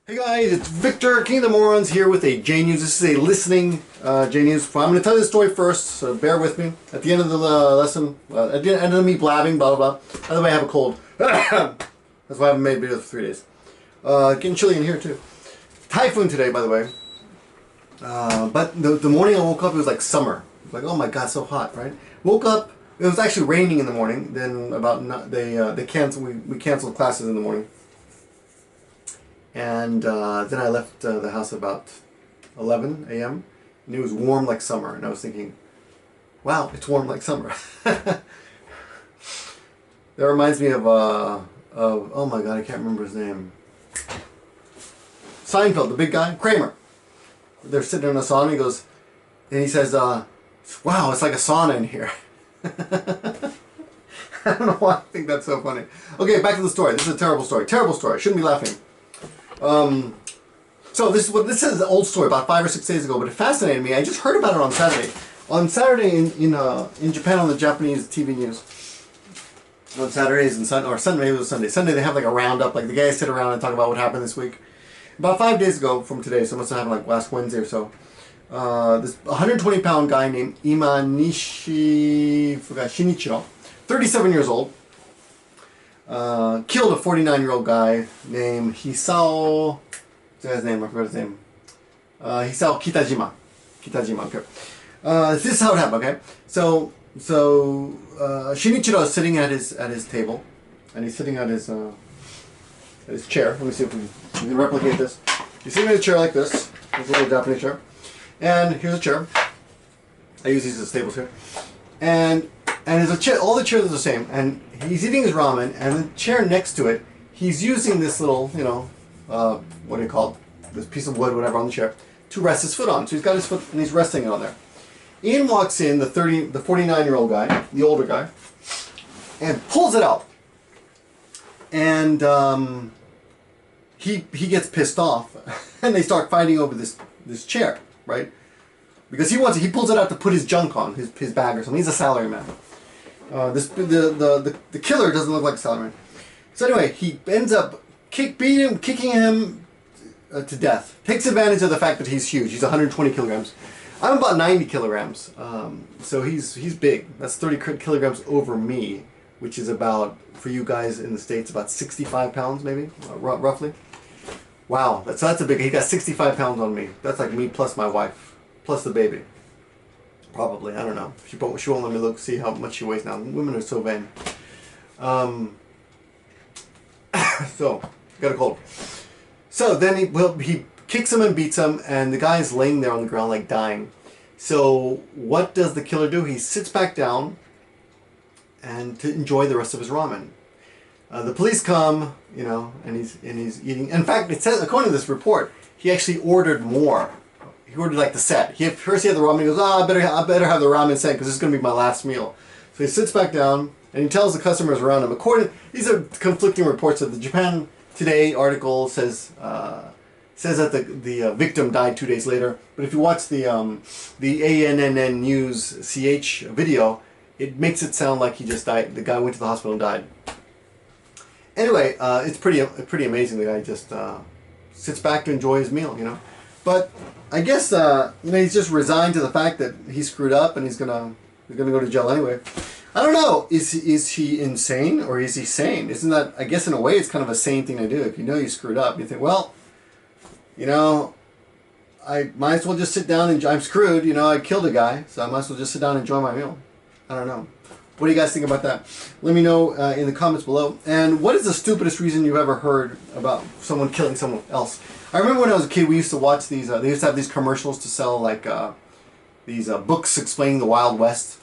Hey guys, it's Victor, King of the Morons, here with a Jnews. This is a listening Jnews. I'm going to tell you the story first, so bear with me. At the end of the lesson, at the end of me blabbing, blah blah blah. By the way, I have a cold. That's why I haven't made videos for 3 days. Getting chilly in here too. Typhoon today, by the way. But the morning I woke up, it was like summer. It was like, oh my god, so hot, right? Woke up, it was actually raining in the morning. Then they canceled. We canceled classes in the morning. And then I left the house about 11 a.m. and it was warm like summer. And I was thinking, wow, it's warm like summer. That reminds me of oh my god, I can't remember his name. Seinfeld, the big guy, Kramer. They're sitting in a sauna. He goes, and he says, "Wow, it's like a sauna in here." I don't know why I think that's so funny. Okay, back to the story. This is a terrible story. Terrible story. I shouldn't be laughing. So this is an old story about 5 or 6 days ago, but it fascinated me. I just heard about it on Saturday. On Saturday in Japan on the Japanese TV news. On Saturdays and Sunday, or Sunday, maybe it was Sunday. Sunday they have like a roundup, like the guys sit around and talk about what happened this week. About 5 days ago from today, so it must have happened like last Wednesday or so. This 120-pound guy named Shinichiro, 37 years old, killed a 49-year-old guy named Hisao. What's his name? I forgot his name. Hisao Kitajima. Okay. This is how it happened. Okay. So Shinichiro is sitting at his table, and he's sitting at his chair. Let me see if we can replicate this. He's sitting in a chair like this. There's a little Japanese chair, and here's a chair. I use these as tables here, and there's a chair. All the chairs are the same, and he's eating his ramen, and the chair next to it, he's using this little, what do you call it? This piece of wood, whatever, on the chair to rest his foot on. So he's got his foot and he's resting it on there. Ian walks in, the 49-year-old guy, the older guy, and pulls it out. And he gets pissed off, and they start fighting over this chair, right? Because he pulls it out to put his junk on, his bag or something. He's a salaryman. The killer doesn't look like a salaryman. So anyway, he ends up kicking him to death. Takes advantage of the fact that he's huge. He's 120 kilograms. I'm about 90 kilograms. So he's big. That's 30 kilograms over me, which is about, for you guys in the States, about 65 pounds maybe, roughly. Wow, that's a big. He got 65 pounds on me. That's like me plus my wife, plus the baby. Probably, I don't know. She won't let me see how much she weighs now. Women are so vain. So, got a cold. So then he kicks him and beats him, and the guy is laying there on the ground like dying. So what does the killer do? He sits back down and to enjoy the rest of his ramen. The police come, and he's eating. In fact, it says, according to this report, he actually ordered more. He ordered like the set. First he had the ramen. He goes, I better have the ramen set because this is going to be my last meal. So he sits back down and he tells the customers around him. These are conflicting reports. That the Japan Today article says that the victim died 2 days later. But if you watch the ANNN News CH video, it makes it sound like he just died. The guy went to the hospital and died. Anyway, it's pretty amazing. The guy just sits back to enjoy his meal, But I guess he's just resigned to the fact that he screwed up and he's gonna go to jail anyway. I don't know. Is he insane or is he sane? Isn't that, I guess in a way it's kind of a sane thing to do. If you know you screwed up, you think, well, I might as well just sit down and I'm screwed. I killed a guy, so I might as well just sit down and enjoy my meal. I don't know. What do you guys think about that? Let me know in the comments below. And what is the stupidest reason you've ever heard about someone killing someone else? I remember when I was a kid, we used to watch these. They used to have these commercials to sell like these books explaining the Wild West.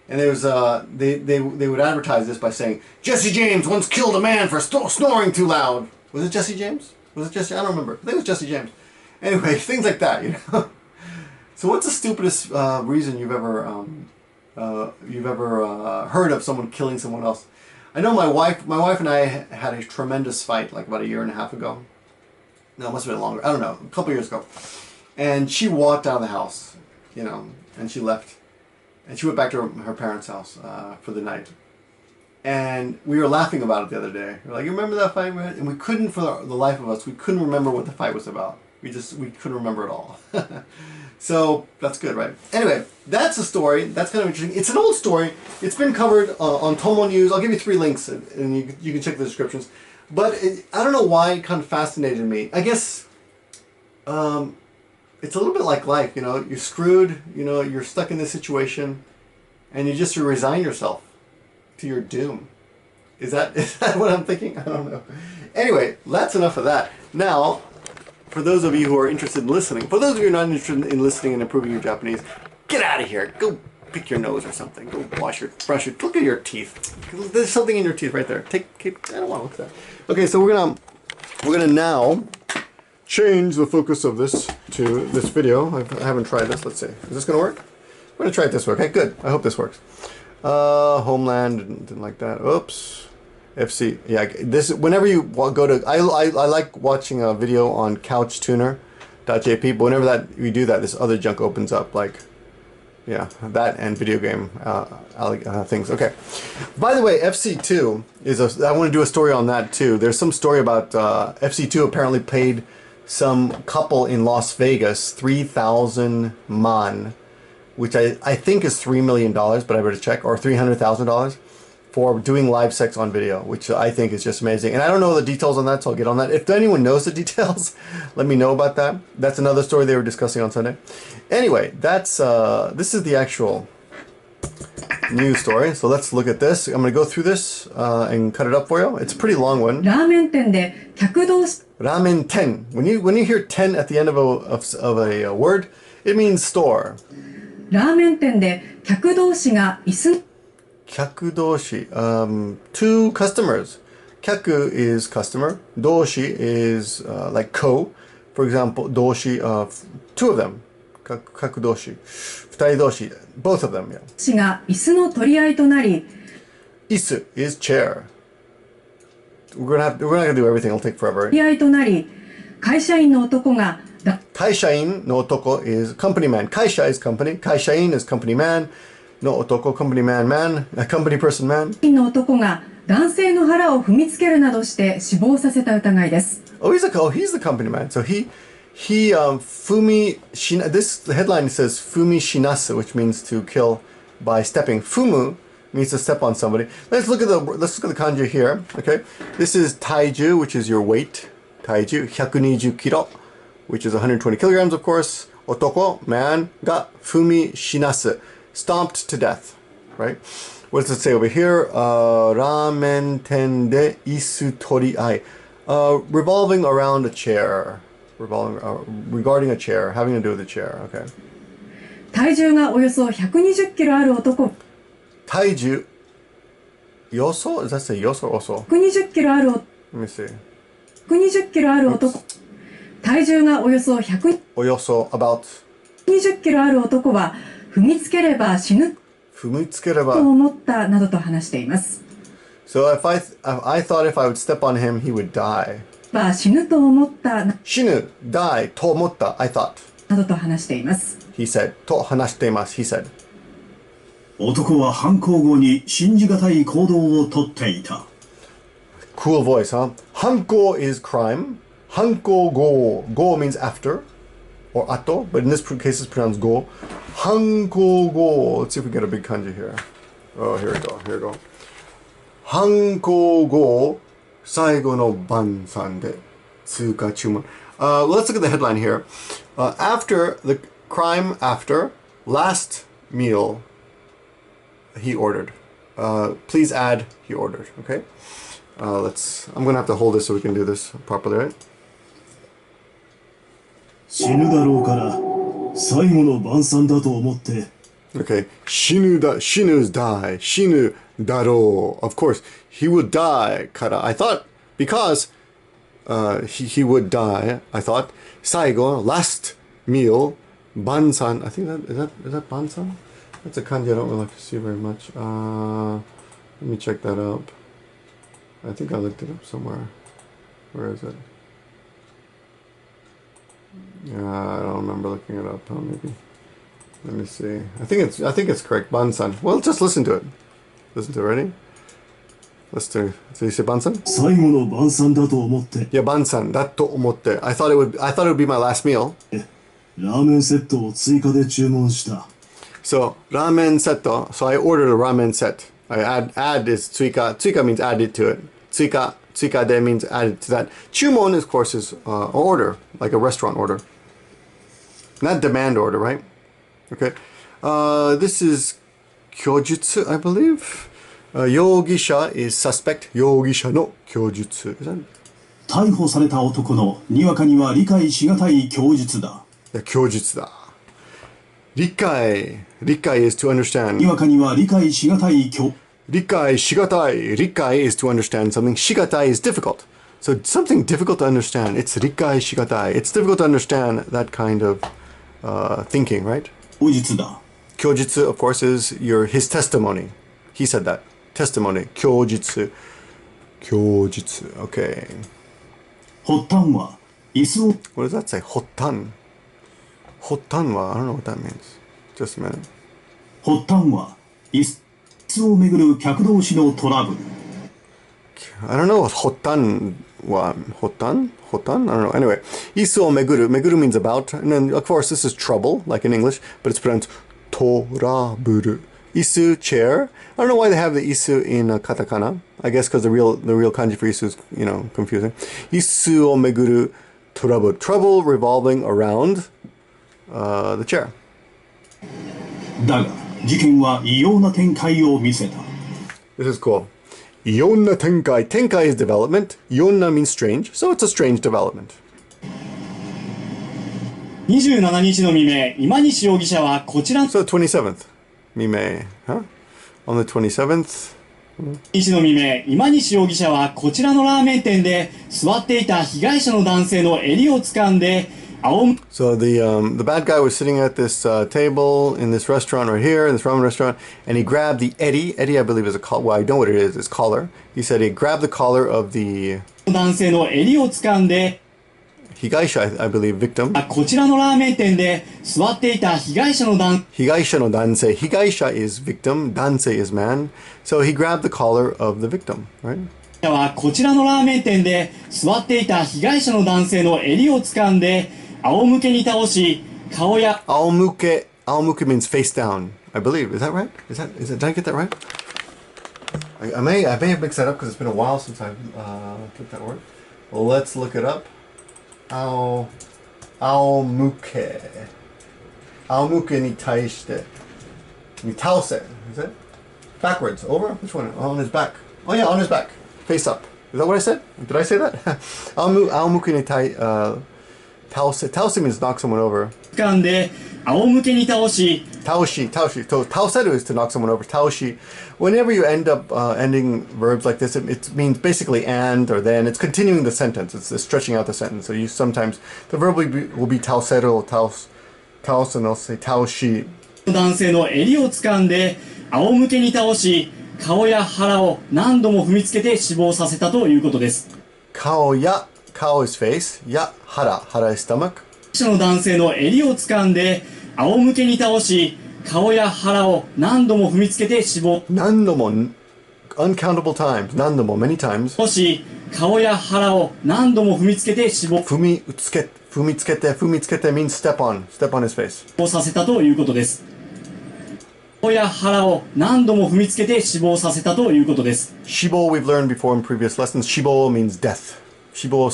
And there was they would advertise this by saying, Jesse James once killed a man for snoring too loud. Was it Jesse James? Was it Jesse? I don't remember. I think it was Jesse James. Anyway, things like that, So what's the stupidest reason you've ever heard of someone killing someone else? I know my wife and I had a tremendous fight like about 1.5 years ago. No, it must have been longer. I don't know, a couple years ago. And she walked out of the house, and she left. And she went back to her parents' house for the night. And we were laughing about it the other day. We're like, you remember that fight? And we couldn't, for the life of us, we couldn't remember what the fight was about. We couldn't remember it all. So that's good, right? Anyway, that's a story. That's kind of interesting. It's an old story. It's been covered on Tomo News. I'll give you 3 links, and you can check the descriptions. But I don't know why it kind of fascinated me. I guess it's a little bit like life. You know, you're screwed. You know, you're stuck in this situation, and you just resign yourself to your doom. Is that what I'm thinking? I don't know. Anyway, that's enough of that. Now, for those of you who are interested in listening, for those of you who are not interested in listening and improving your Japanese, get out of here. Go pick your nose or something. Go brush your, look at your teeth. There's something in your teeth right there. I don't want to look at that. Okay, so we're gonna now change the focus of this to this video. I haven't tried this. Let's see. Is this gonna work? We're gonna try it this way. Okay, good. I hope this works. Homeland, didn't like that. Oops. FC. Yeah, this, whenever you go to, I like watching a video on couchtuner.jp, but whenever we do that, this other junk opens up, like, yeah, that and video game things. Okay. By the way, FC2 is I want to do a story on that too. There's some story about FC2 apparently paid some couple in Las Vegas 3,000 man, which I think is $3 million, but I better check, or $300,000 for doing live sex on video, which I think is just amazing. And I don't know the details on that, so I'll get on that. If anyone knows the details, let me know about that. That's another story they were discussing on Sunday. Anyway, that's this is the actual news story. So let's look at this. I'm going to go through this and cut it up for you. It's a pretty long one. Ramen ten. When you hear 10 at the end of a word, it means store. Ramen 店で客同士が椅子 Kyaku-doshi, 2 customers. Kyaku is customer. Doshi is like co. For example, doshi, 2 of them. Kaku-doshi. 2人同士. Both of them, yeah. が椅子の取り合いとなり Isu is chair. We're not gonna do everything. It'll take forever. 取り合いとなり会社員の男が Kaishain no otoko is company man. Kaisha is company. Kaishain is company man. No otoko, company man, a company person man. の男が男性の腹を踏みつけるなどして死亡させた疑いです。Oh, he's the company man. So he fumi shina. This headline says fumi shinasu, which means to kill by stepping. Fumu means to step on somebody. Let's look at the kanji here. Okay, this is taiju, which is your weight. Taiju 120 kilo, which is 120 kilograms, of course. Otoko, man, ga fumi shinasu. Stomped to death, right? What does it say over here? Ramen ten de isu toriai. Revolving around a chair. Regarding a chair, having to do with a chair, okay. 体重がおよそ120キロある男。体重 yoso? Does that say yoso or oso? 120キロある Let me see. 120キロある男。体重がおよそ100およそ about 120キロある男は踏みつければ死ぬと思ったなどと話しています。So I thought if I would step on him, he would die. 死ぬと思った死ぬ die と思った I thought などと話しています。He said と話しています He said 男は犯行後に信じがたい行動をとっていた。Cool voice, huh? 犯行 is crime. 犯行後 go means after or ato, but in this case it's pronounced go. 犯行後 let's see if we get a big kanji here. Oh, here we go. 犯行後最後の晩餐で通過注文. Let's look at the headline here. After the crime, after last meal, he ordered. Please add he ordered. Okay. I'm gonna have to hold this so we can do this properly, right? 死ぬだろうから最後の晩餐だと思って。Okay. 死ぬ is die. 死ぬだろう. Of course, he would die. から I thought because he would die. I thought 最後 last meal 晩餐. I think is that 晩餐? That's a kanji I don't really like to see very much. Let me check that up. I think I looked it up somewhere. Where is it? Yeah, I don't remember looking it up. Oh, maybe. Let me see. I think it's correct. Bansan. Well, just listen to it. Listen to it. Ready? Let's do. So you say bansan? 最後の晩餐だと思って。 Yeah, bansan. だと思って. I thought it would be my last meal. ラーメンセットを追加で注文した。 So ramen set. So I ordered a ramen set. I add is tsuika. Tsuika means added to it. Tsuika de means added to that. Chumon, of course, is an order, like a restaurant order. Not demand order, right? Okay. This is kyojutsu, I believe. Yogisha is suspect. Yogisha no kyojutsu. Is that? 逮捕された男のにわかには理解しがたい供述だ。いや、供述だ。理解 is to understand. にわかには理解しがたい供。理解しがたい is to understand something. しがたい is difficult. So something difficult to understand. It's 理解しがたい. It's difficult to understand that kind of thinking, right? 供述だ。供述, of course, is his testimony. He said that. Testimony. 供述. 供述. Okay. 発端は椅子を。 What does that say? 発端. 発端は I don't know what that means. Just a minute. 発端は椅子をめぐる客同士のトラブル。 I don't know what 発端は 発端? I don't know. Anyway, 椅子をめぐる. めぐる means about. And then, of course, this is trouble, like in English, but it's pronounced トラブル. Isu, chair. I don't know why they have the isu in katakana. I guess because the real kanji for isu is, confusing. Isu o meguru trouble. Trouble revolving around the chair. だが事件は異様な展開を見せた。 This is cool. Ionna tenkai. Tenkai is development. Ionna means strange, so it's a strange development. 27日の未明、今西容疑者はこちら So 27th. Mime, huh? On the 27th. 日の未明、今西容疑者はこちらのラーメン店で座っていた被害者の男性の襟を掴んで仰む So the bad guy was sitting at this table in this restaurant right here, in this ramen restaurant, and he grabbed the Eddie. Eddie, I believe, is a collar. Well, I know what it is. It's collar. He said he grabbed the collar of the 男性の襟を掴んで Higaisha, I believe, victim. こちらのラーメン店で座っていた被害者の男 Higaisha no dansei. Higaisha is victim. Dansei is man. So he grabbed the collar of the victim, right? 性はこちらのラーメン店で座っていた被害者の男性の襟を掴んで仰向けに倒し顔や Aomuke means face down, I believe. Is that right? Did I get that right? I may have mixed that up because it's been a while since I've took that word. Well, let's look it up. Aomuke. Aomuke ni taishite. Ni taose. Is it? Backwards. Over? Which one? On his back. Oh yeah, on his back. Face up. Is that what I said? Did I say that? Aomuke ni taose. Taose means knock someone over. 掴んで仰向けに倒し Taoshi. So taoseru is to knock someone over. Taoshi. Whenever you end up ending verbs like this, it means basically and or then. It's continuing the sentence. It's stretching out the sentence. So you sometimes the verb will be taoseru, taos, and they'll say taoshi. 男性の襟を掴んで仰向けに倒し顔や腹を何度も踏みつけて死亡させたということです。 Kao is face. Ya hara is stomach. の男性の襟を掴んで仰向けに倒し顔や腹を何度も踏みつけて死亡 Nandomo, uncountable times. Nandomo, many times. し顔や腹を何度も踏みつけて死亡 Fumitsukete means step on his face. させたということです。顔や腹を何度も踏みつけて死亡させたということです。 Shibo we've learned before in previous lessons. Shibo means death. Shibo,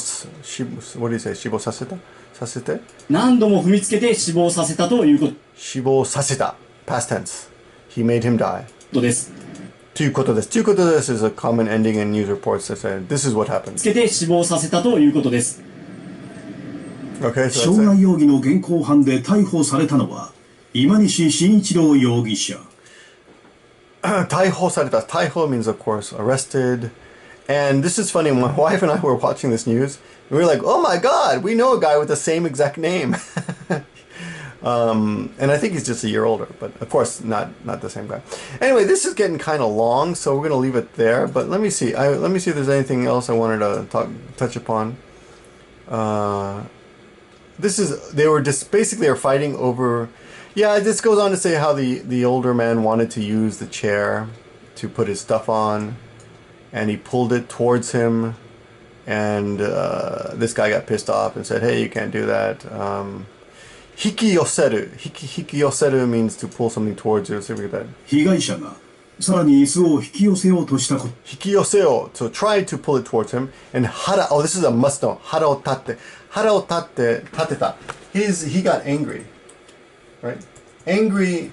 what do you say? Shibo saseta? Sasete? 何度も踏みつけて死亡させたというこ Shibo saseta. Past tense. He made him die. とです。 Tuyukoto desu is a common ending in news reports that say this is what happened. つけて死亡させたということです。 Okay, 傷 so 害 that's it. 容疑の現行犯で逮捕されたのは今西慎一郎容疑者。 Taiho sareta. Taiho means, of course, arrested. And this is funny. My wife and I were watching this news. And we were like, oh my God, we know a guy with the same exact name. And I think he's just a year older, but of course not the same guy. Anyway, this is getting kind of long, so we're going to leave it there. But let me see. Let me see if there's anything else I wanted to touch upon. They were just basically are fighting over. Yeah, this goes on to say how the older man wanted to use the chair to put his stuff on. and he pulled it towards him, and this guy got pissed off and said, hey, you can't do that. Hikiyoseru. Hikiyoseru means to pull something towards you. So we get that. 被害者がさらに椅子を引き寄せようとしたこと。Hikiyoseo. So try to pull it towards him. And hara. Oh, this is a must know. Hara o tatte. Hara o tatte. Tateta. He got angry. Right? Angry.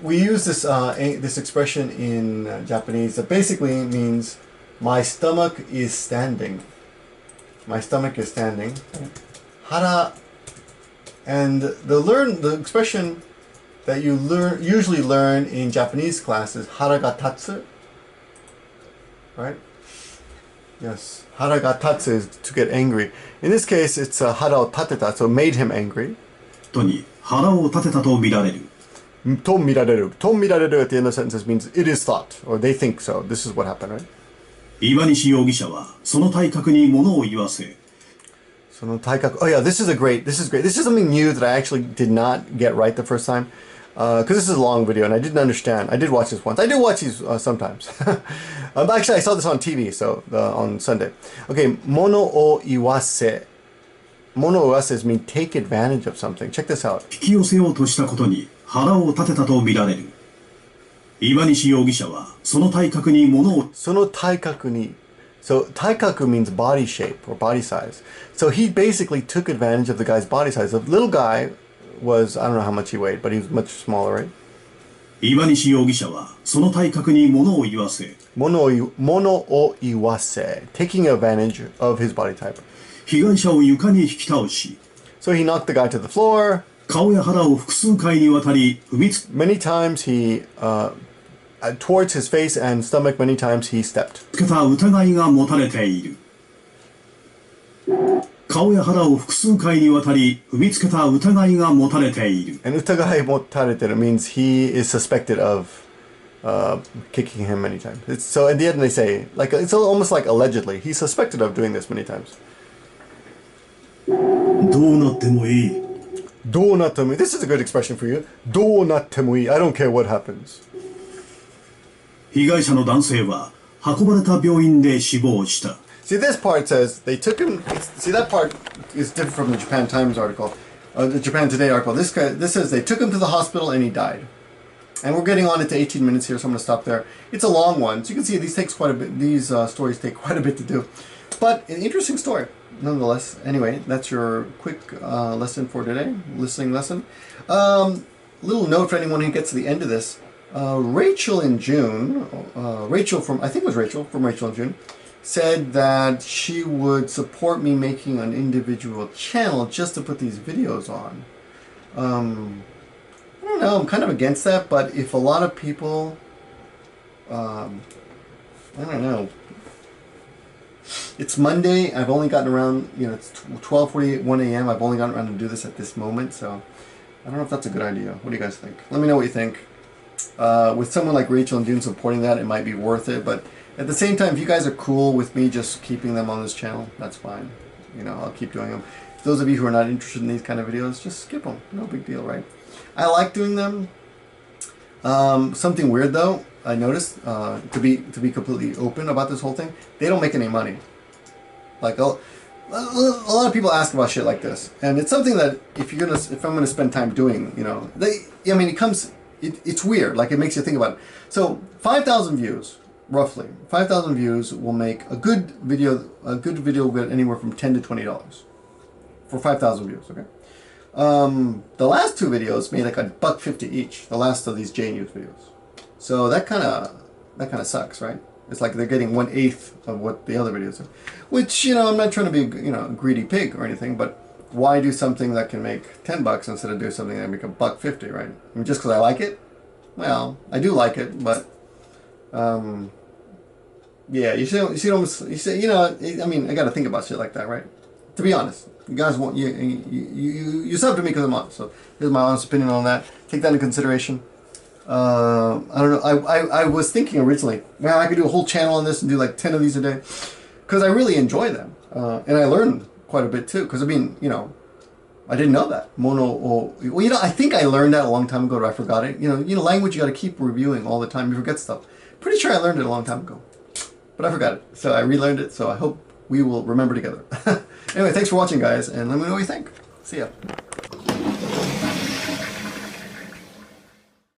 We use this this expression in Japanese that basically means my stomach is standing. My stomach is standing. Hara. And the expression that you usually learn in Japanese class is hara ga tatsu. Right? Yes. Hara ga tatsu is to get angry. In this case, it's hara o tateta, so made him angry. とに腹を立てたと見られる。To mirareru. To mirareru at the end of the sentence means it is thought, or they think so. This is what happened, right? 岩西容疑者はその体格に物を言わせ。Oh yeah, this is great. This is something new that I actually did not get right the first time. Because this is a long video and I didn't understand. I did watch this once. I do watch these sometimes. Actually, I saw this on TV, so on Sunday. Okay, mono o iwase. Mono o iwase means take advantage of something. Check this out. 引き寄せようとしたことに腹を立てたと見られる。岩西容疑者はその体格に物を。その体格に。So taikaku means body shape or body size. So he basically took advantage of the guy's body size. The little guy was, I don't know how much he weighed, but he was much smaller, right? 岩西容疑者はその体格に物を言わせ。Mono o iwase, taking advantage of his body type. 被害者を床に引き倒し。So he knocked the guy to the floor. 顔や腹を複数回にわたり踏みつ。Many times he towards his face and stomach, many times he stepped. つけた疑いが持たれている。顔や腹を複数回にわたり踏みつけた疑いが持たれている。And 疑い持たれてる means he is suspected of kicking him many times. So at the end they say, like it's almost like allegedly, he's suspected of doing this many times. どうなってもいい。どうなってもいい. This is a good expression for you. どうなってもいい. I don't care what happens. 被害者の男性は運ばれた病院で死亡した。See, this part says they took him. See, that part is different from the Japan Times article, the Japan Today article. This says they took him to the hospital and he died. And we're getting on into 18 minutes here, so I'm going to stop there. It's a long one, so you can see these takes quite a bit. These stories take quite a bit to do, but an interesting story nonetheless. Anyway, that's your quick lesson for today, listening lesson. Little note for anyone who gets to the end of this. Rachel in June, Rachel from Rachel in June, said that she would support me making an individual channel just to put these videos on. I don't know, I'm kind of against that, but if a lot of people, I don't know, it's Monday, I've only gotten around, it's 12:48, 1 a.m., I've only gotten around to do this at this moment, so I don't know if that's a good idea. What do you guys think? Let me know what you think. With someone like Rachel and June supporting that, it might be worth it, but at the same time, if you guys are cool with me just keeping them on this channel, that's fine. I'll keep doing them. Those of you who are not interested in these kind of videos, just skip them. No big deal, right? I like doing them. Something weird though, I noticed, to be completely open about this whole thing, they don't make any money. Like a lot of people ask about shit like this, and it's something that if I'm gonna spend time doing, it's weird. Like it makes you think about it. So 5,000 views. Roughly 5,000 views will make a good video will get anywhere from $10 to $20 for 5,000 views. Okay, the last two videos made like $1.50 each. The last of these Jnews videos, so that kind of sucks, right? It's like they're getting 1/8 of what the other videos are, which I'm not trying to be a greedy pig or anything, but why do something that can make $10 instead of doing something that make $1.50, right? I mean, just because I like it. Well, I do like it, but. Yeah, I got to think about shit like that, right? To be honest, you guys want you sub to me because I'm honest. So here's my honest opinion on that. Take that into consideration. I don't know. I was thinking originally, man, I could do a whole channel on this and do like 10 of these a day, because I really enjoy them, and I learned quite a bit too. Because I didn't know that I think I learned that a long time ago, but I forgot it. Language you got to keep reviewing all the time. You forget stuff. Pretty sure I learned it a long time ago. but I forgot it. So I relearned it, so I hope we will remember together. Anyway, thanks for watching, guys, and let me know what you think. See ya.